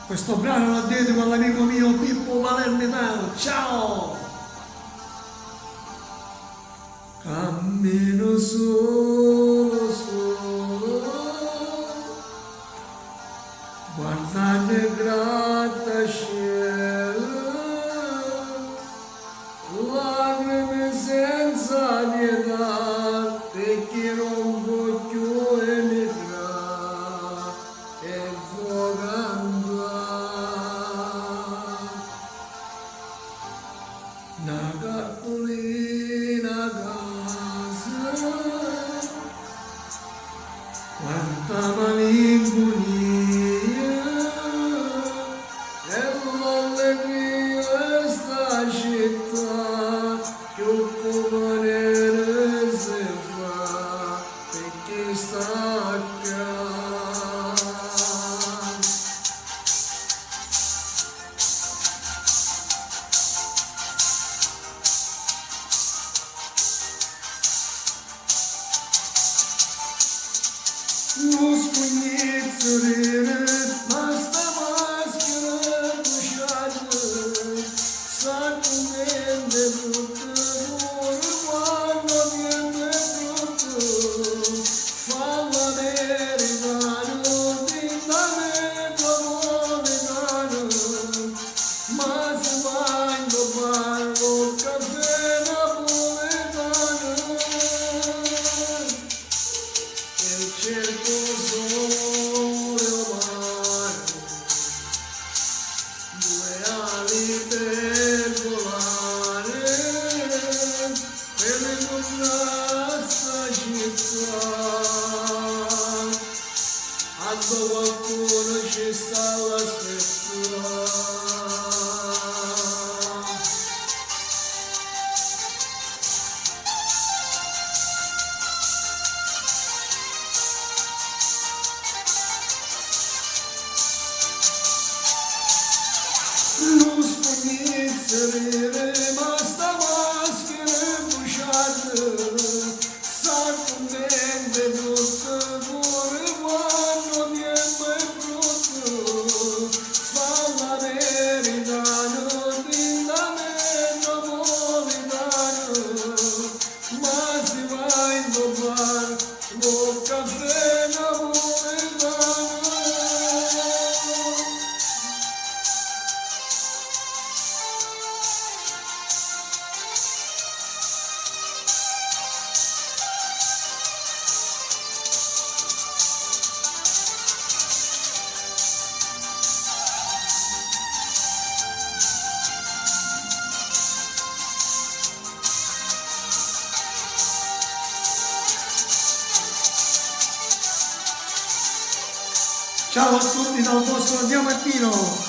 Questo brano lo dedico all'amico mio Pippo Palermitano. Ciao! Cammino solo, guardando il grattacielo, lacrime senza pietà, perché non voglio emigrare e vogando una cartolina casa, quanta malinconia e l'allegria sta città che un comune si fa perché sta accanto. Non scognezze ma sta maschera bruciata, sa come è brutta, pure quando viene brutta, fa la verità, dinda metropolitana, ma se va in bar col caffè napoletano. Cerco sole o mare, due ali per volare, per incontrare sta città, quando qualcuno ci sta all'aspettare. Non scognezze ma sta maschera bruciata, sa come è brutta, pure quando viene brutta, fa la verità, dinda metropolitana, ma si va in bar col caffè napoletano. Ciao a tutti dal vostro Diamantino.